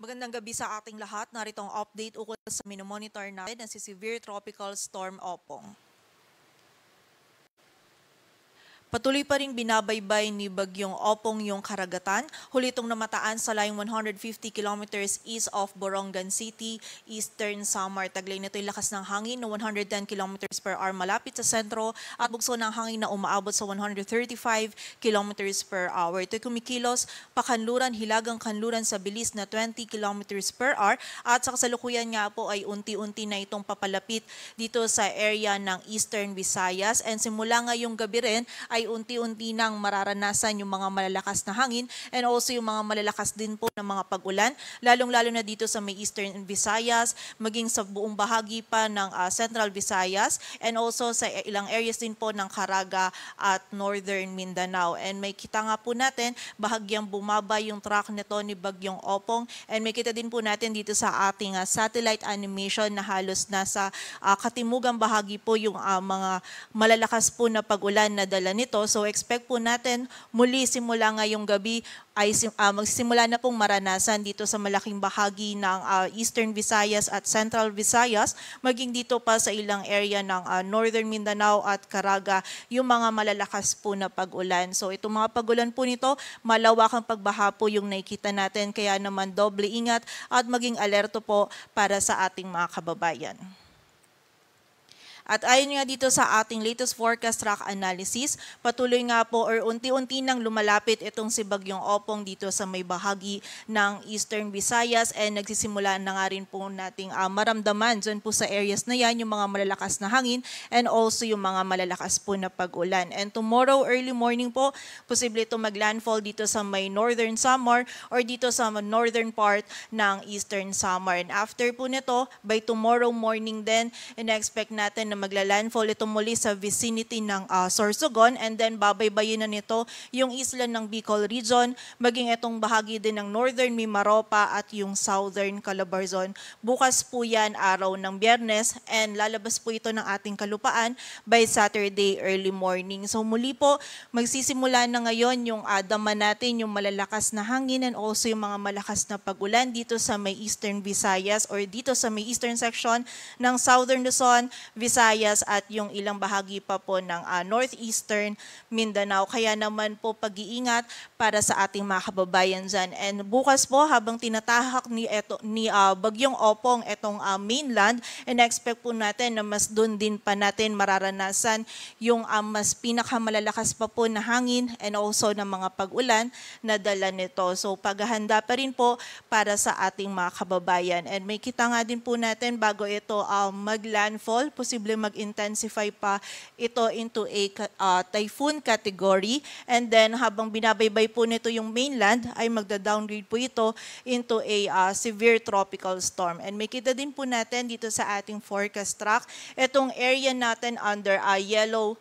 Magandang gabi sa ating lahat. Narito ang update ukol sa minomonitor natin na si Severe Tropical Storm Opong. Patuloy pa ring binabaybay ni Bagyong Opong yung karagatan. Huli itong namataan sa layong 150 kilometers east of Borongan City, Eastern Samar. Taglay nito yung lakas ng hangin na 110 kilometers per hour malapit sa sentro at bugso ng hangin na umaabot sa 135 kilometers per hour. Ito'y kumikilos pakanluran, hilagang kanluran sa bilis na 20 kilometers per hour at sa kasalukuyan nga po ay unti-unti na itong papalapit dito sa area ng Eastern Visayas and simula ngayong gabi rin ay unti-unti nang mararanasan yung mga malalakas na hangin and also yung mga malalakas din po ng mga pag-ulan, lalong-lalo na dito sa may Eastern Visayas, maging sa buong bahagi pa ng Central Visayas and also sa ilang areas din po ng Caraga at Northern Mindanao. And may kita nga po natin, bahagyang bumaba yung track nito ni Bagyong Opong and may kita din po natin dito sa ating satellite animation na halos nasa katimugang bahagi po yung mga malalakas po na pag-ulan na dala nito. So expect po natin muli simula ngayong gabi ay magsisimula na pong maranasan dito sa malaking bahagi ng Eastern Visayas at Central Visayas, maging dito pa sa ilang area ng Northern Mindanao at Caraga, yung mga malalakas po na pag-ulan. So itong mga pag-ulan po nito, malawakang pagbaha po yung nakikita natin, kaya naman doble ingat at maging alerto po para sa ating mga kababayan. At ayon nga dito sa ating latest forecast track analysis, patuloy nga po or unti-unti nang lumalapit itong si Bagyong Opong dito sa may bahagi ng Eastern Visayas and nagsisimula na nga rin po nating maramdaman dyan po sa areas na yan yung mga malalakas na hangin and also yung mga malalakas po na pag-ulan. And tomorrow early morning po, posible ito maglandfall dito sa may Northern Samar or dito sa northern part ng Eastern Samar. And after po nito, by tomorrow morning din, in-expect natin na magla-landfall ito muli sa vicinity ng Sorsogon and then babaybayin na nito yung isla ng Bicol Region, maging itong bahagi din ng Northern Mimaropa at yung Southern Calabarzon. Bukas po yan araw ng Biyernes and lalabas po ito ng ating kalupaan by Saturday early morning. So muli po, magsisimula na ngayon yung dama natin yung malalakas na hangin and also yung mga malakas na pag-ulan dito sa may Eastern Visayas or dito sa may Eastern section ng Southern Luzon, Visayas at yung ilang bahagi pa po ng Northeastern Mindanao. Kaya naman po pag-iingat para sa ating mga kababayan dyan. And bukas po habang tinatahak ni Bagyong Opong itong mainland, and-expect po natin na mas doon din pa natin mararanasan yung mas pinakamalalakas pa po na hangin and also ng mga pag-ulan na dala nito. So paghahanda pa rin po para sa ating mga kababayan. And may kita nga din po natin bago ito mag-landfall, posible mag-intensify pa ito into a typhoon category and then habang binabaybay po nito yung mainland ay magda-downgrade po ito into a severe tropical storm. And may kita din po natin dito sa ating forecast track itong area natin under a yellow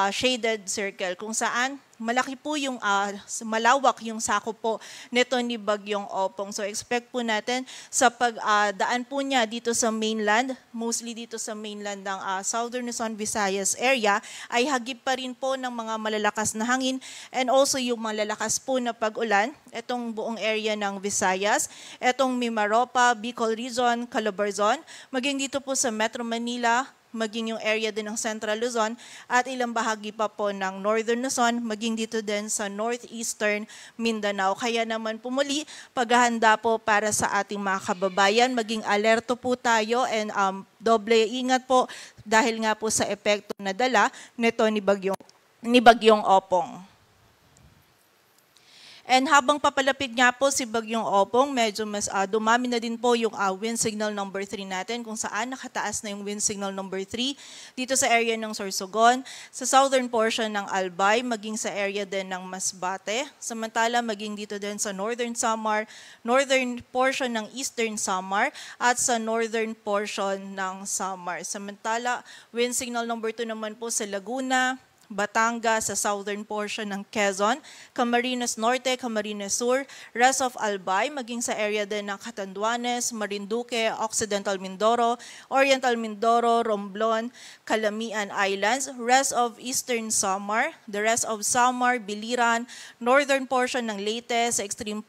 shaded circle kung saan malaki po yung malawak yung sakop po nito ni Bagyong Opong. So expect po natin sa pagdaan po niya dito sa mainland, mostly dito sa mainland ng Southern Luzon, Visayas area, ay hagip pa rin po ng mga malalakas na hangin and also yung malalakas po na pag-ulan, itong buong area ng Visayas, itong Mimaropa, Bicol Region, Calabarzon, maging dito po sa Metro Manila, maging yung area din ng Central Luzon at ilang bahagi pa po ng Northern Luzon, maging dito din sa Northeastern Mindanao. Kaya naman pumuli, paghahanda po para sa ating mga kababayan, maging alerto po tayo and doble ingat po dahil nga po sa epekto na dala nito ni Bagyong Opong. And habang papalapit nga po si Bagyong Opong, medyo mas dumami na din po yung wind signal number 3 natin kung saan nakataas na yung wind signal number 3 dito sa area ng Sorsogon, sa southern portion ng Albay, maging sa area din ng Masbate. Samantala, maging dito din sa Northern Samar, northern portion ng Eastern Samar at sa northern portion ng Samar. Samantala, wind signal number 2 naman po sa Laguna, Batangas sa southern portion ng Quezon, Camarines Norte, Camarines Sur, rest of Albay, maging sa area din ng Catanduanes, Marinduque, Occidental Mindoro, Oriental Mindoro, Romblon, Calamian Islands, rest of Eastern Samar, the rest of Samar, Biliran, northern portion ng Leyte, sa extreme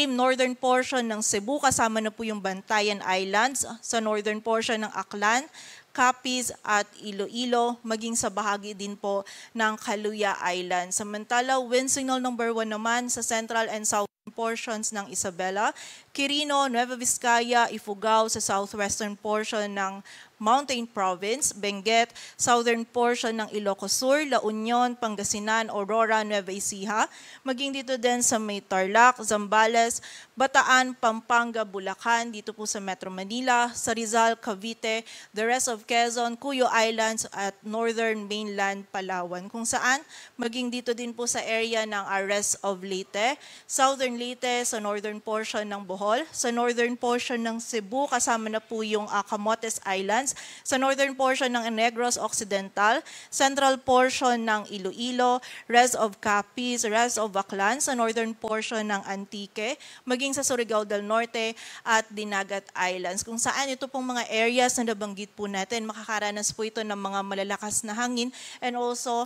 northern portion ng Cebu, kasama na po yung Bantayan Islands, sa northern portion ng Aklan, Capiz at Iloilo, maging sa bahagi din po ng Caluya Island. Samantala, wind signal number 1 naman sa central and southern portions ng Isabela, Quirino, Nueva Vizcaya, Ifugao sa southwestern portion ng Mountain Province, Benguet, southern portion ng Ilocos Sur, La Union, Pangasinan, Aurora, Nueva Ecija, maging dito din sa may Tarlac, Zambales, Bataan, Pampanga, Bulacan, dito po sa Metro Manila, sa Rizal, Cavite, the rest of Quezon, Cuyo Islands at northern mainland Palawan, kung saan maging dito din po sa area ng rest of Leyte, southern Leyte sa northern portion ng Bohol, sa northern portion ng Cebu, kasama na po yung Camotes Islands, sa northern portion ng Negros Occidental, central portion ng Iloilo, rest of Capiz, rest of Aklan, sa northern portion ng Antique, maging sa Surigao del Norte at Dinagat Islands, kung saan ito pong mga areas na nabanggit po natin, makakaranas po ito ng mga malalakas na hangin and also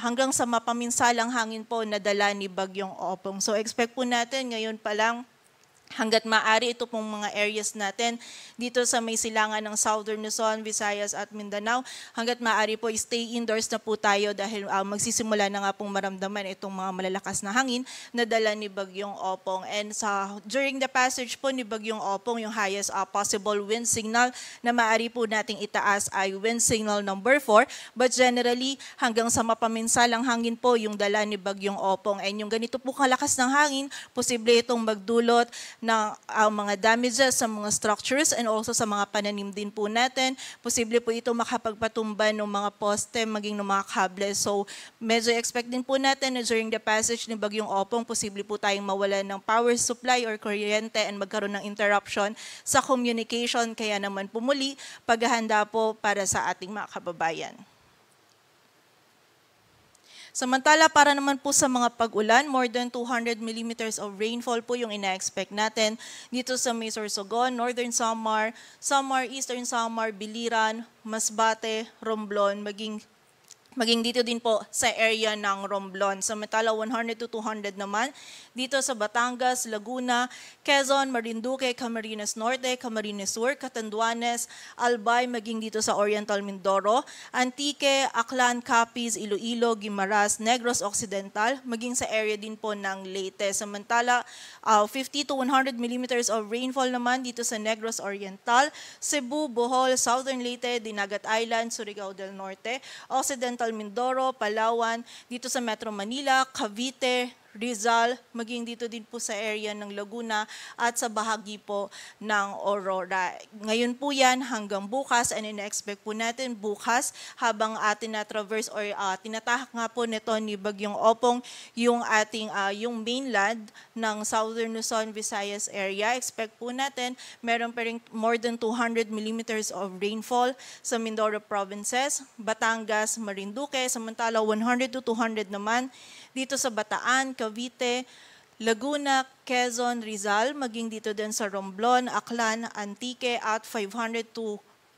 hanggang sa mapaminsalang hangin po na dala ni Bagyong Opong. So expect po natin ngayon pa lang hanggat maaari ito pong mga areas natin dito sa may silangan ng Southern Luzon, Visayas at Mindanao. Hanggat maaari po stay indoors na po tayo dahil magsisimula na nga pong maramdaman itong mga malalakas na hangin na dala ni Bagyong Opong. And during the passage po ni Bagyong Opong, yung highest possible wind signal na maaari po nating itaas ay wind signal number 4. But generally, hanggang sa mapaminsalang hangin po yung dala ni Bagyong Opong. And yung ganito po kalakas ng hangin, posible itong magdulot ng mga damages sa mga structures and also sa mga pananim din po natin. Posible po ito makapagpatumba ng mga poste, maging ng mga kable. So medyo expect din po natin na during the passage ni Bagyong Opong, posible po tayong mawalan ng power supply or kuryente and magkaroon ng interruption sa communication. Kaya naman po muli, paghahanda po para sa ating mga kababayan. Samantala, para naman po sa mga pag-ulan, more than 200 millimeters of rainfall po yung ina-expect natin dito sa may Sorsogon, Northern Samar, Eastern Samar, Biliran, Masbate, Romblon, maging dito din po sa area ng Romblon. Samantala, 100 to 200 naman dito sa Batangas, Laguna, Quezon, Marinduque, Camarines Norte, Camarines Sur, Catanduanes, Albay, maging dito sa Oriental Mindoro, Antique, Aklan, Capiz, Iloilo, Guimaras, Negros Occidental, maging sa area din po ng Leyte. Samantala, 50 to 100 millimeters of rainfall naman dito sa Negros Oriental, Cebu, Bohol, Southern Leyte, Dinagat Island, Surigao del Norte, Occidental Mindoro, Palawan, dito sa Metro Manila, Cavite, Rizal, maging dito din po sa area ng Laguna at sa bahagi po ng Aurora. Ngayon po yan hanggang bukas and ina-expect po natin bukas habang atin na-traverse or tinatahak nga po nito ni Bagyong Opong yung ating yung mainland ng Southern Luzon, Visayas area. Expect po natin meron pa rin more than 200 millimeters of rainfall sa Mindoro provinces, Batangas, Marinduque, samantala 100 to 200 naman dito sa Bataan, Cavite, Laguna, Quezon, Rizal, maging dito din sa Romblon, Aklan, Antique at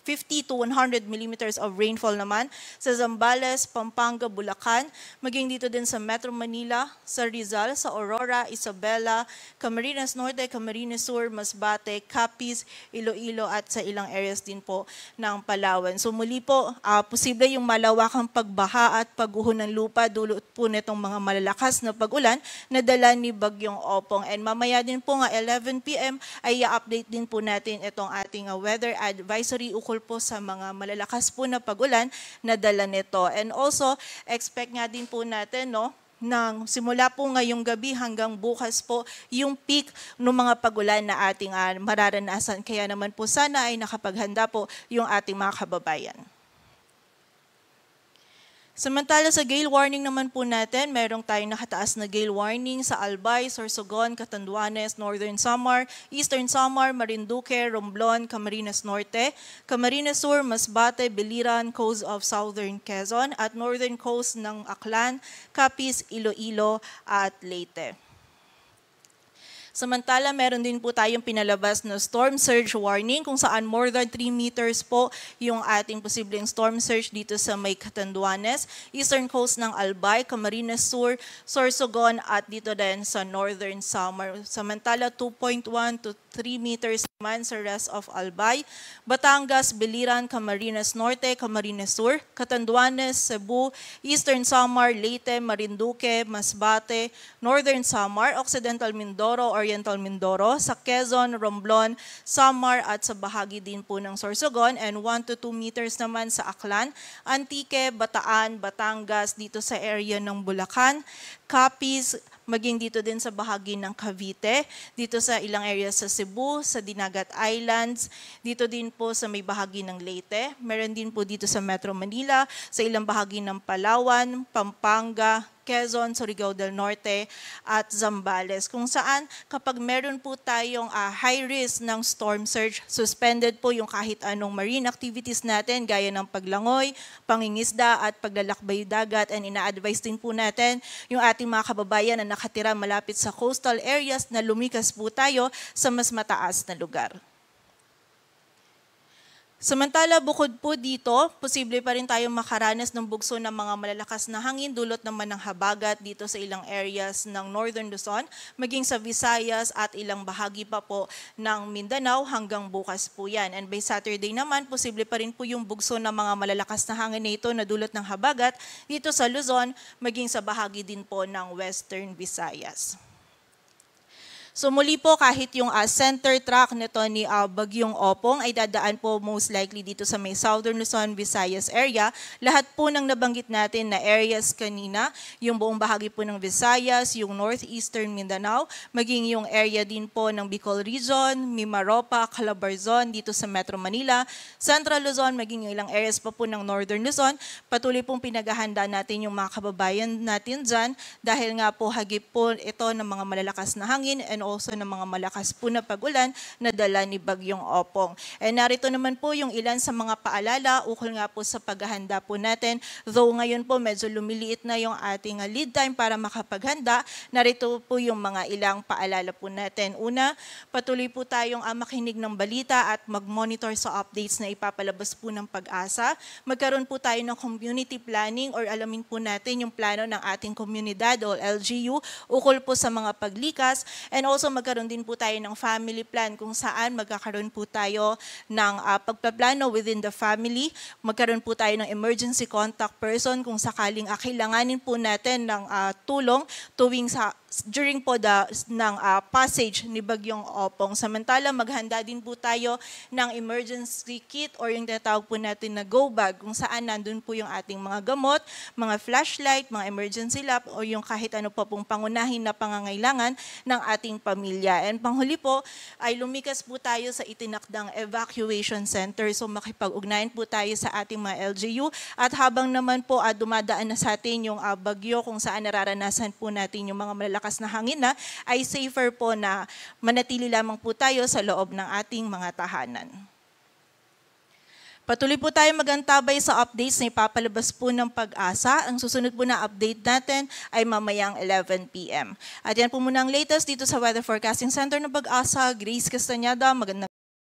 50 to 100 millimeters of rainfall naman sa Zambales, Pampanga, Bulacan, maging dito din sa Metro Manila, sa Rizal, sa Aurora, Isabela, Camarines Norte, Camarines Sur, Masbate, Capiz, Iloilo at sa ilang areas din po ng Palawan. So muli po, posible yung malawakang pagbaha at pagguho ng lupa dulot po nitong mga malalakas na pag-ulan na dala ni Bagyong Opong. And mamaya din po nga 11 p.m. ay i-update din po natin itong ating weather advisory ukol po sa mga malalakas po na pag-ulan na dala nito. And also, expect nga din po natin, nang simula po ngayong gabi hanggang bukas po yung peak ng mga pag-ulan na ating mararanasan. Kaya naman po sana ay nakapaghanda po yung ating mga kababayan. Samantala sa gale warning naman po natin, merong tayong nakataas na gale warning sa Albay, Sorsogon, Catanduanes, Northern Samar, Eastern Samar, Marinduque, Romblon, Camarines Norte, Camarines Sur, Masbate, Biliran, coast of Southern Quezon at Northern coast ng Aklan, Capiz, Iloilo at Leyte. Samantala, meron din po tayong pinalabas na storm surge warning kung saan more than 3 meters po yung ating posibleng storm surge dito sa may Catanduanes, eastern coast ng Albay, Camarines Sur, Sorsogon at dito din sa Northern Samar. Samantala, 2.1 to 3 meters naman sa rest of Albay, Batangas, Biliran, Camarines Norte, Camarines Sur, Catanduanes, Cebu, Eastern Samar, Leyte, Marinduque, Masbate, Northern Samar, Occidental Mindoro, Oriental Mindoro, sa Quezon, Romblon, Samar at sa bahagi din po ng Sorsogon, and 1 to 2 meters naman sa Aklan, Antique, Bataan, Batangas, dito sa area ng Bulacan, Capiz, maging dito din sa bahagi ng Cavite, dito sa ilang areas sa Cebu, sa Dinagat Islands, dito din po sa may bahagi ng Leyte, meron din po dito sa Metro Manila, sa ilang bahagi ng Palawan, Pampanga, Quezon, Surigao del Norte at Zambales, kung saan kapag meron po tayong high risk ng storm surge, suspended po yung kahit anong marine activities natin gaya ng paglangoy, pangingisda at paglalakbay dagat, and ina-advise din po natin yung ating mga kababayan na nakatira malapit sa coastal areas na lumikas po tayo sa mas mataas na lugar. Samantala, bukod po dito, posible pa rin tayong makaranas ng bugso ng mga malalakas na hangin dulot naman ng habagat dito sa ilang areas ng Northern Luzon, maging sa Visayas at ilang bahagi pa po ng Mindanao hanggang bukas po yan. And by Saturday naman, posible pa rin po yung bugso ng mga malalakas na hangin na ito na dulot ng habagat dito sa Luzon, maging sa bahagi din po ng Western Visayas. So muli po, kahit yung center track nito ni Bagyong Opong ay dadaan po most likely dito sa may Southern Luzon, Visayas area. Lahat po ng nabanggit natin na areas kanina, yung buong bahagi po ng Visayas, yung Northeastern Mindanao, maging yung area din po ng Bicol Region, Mimaropa, Calabarzon, dito sa Metro Manila, Central Luzon, maging yung ilang areas pa po ng Northern Luzon. Patuloy pong pinaghahanda natin yung mga kababayan natin dyan dahil nga po hagip po ito ng mga malalakas na hangin and also ng mga malakas po na pag-ulan na dala ni Bagyong Opong. And narito naman po yung ilan sa mga paalala ukol nga po sa paghahanda po natin. Though ngayon po medyo lumiliit na yung ating lead time para makapaghanda, narito po yung mga ilang paalala po natin. Una, patuloy po tayong makinig ng balita at mag-monitor sa updates na ipapalabas po ng Pag-asa. Magkaroon po tayo ng community planning or alamin po natin yung plano ng ating komunidad o LGU ukol po sa mga paglikas, and also magkaroon din po tayo ng family plan kung saan magkakaroon po tayo ng pagpaplano within the family. Magkaroon po tayo ng emergency contact person kung sakaling kailanganin po natin ng tulong during po ng passage ni Bagyong Opong. Samantala, maghanda din po tayo ng emergency kit or yung tinatawag po natin na go bag kung saan nandun po yung ating mga gamot, mga flashlight, mga emergency lamp o yung kahit ano pa pong pangunahin na pangangailangan ng ating pamilya. And panghuli po ay lumikas po tayo sa itinakdang evacuation center. So makipag-ugnayan po tayo sa ating mga LGU at habang naman po dumadaan na sa atin yung bagyo kung saan nararanasan po natin yung mga malalakas na hangin na, ay safer po na manatili lamang po tayo sa loob ng ating mga tahanan. Patuloy po tayo magantabay sa updates na ipapalabas po ng Pag-asa. Ang susunod po na update natin ay mamayang 11 p.m. At yan po muna ang latest dito sa Weather Forecasting Center ng Pag-asa. Grace Castañeda, magandang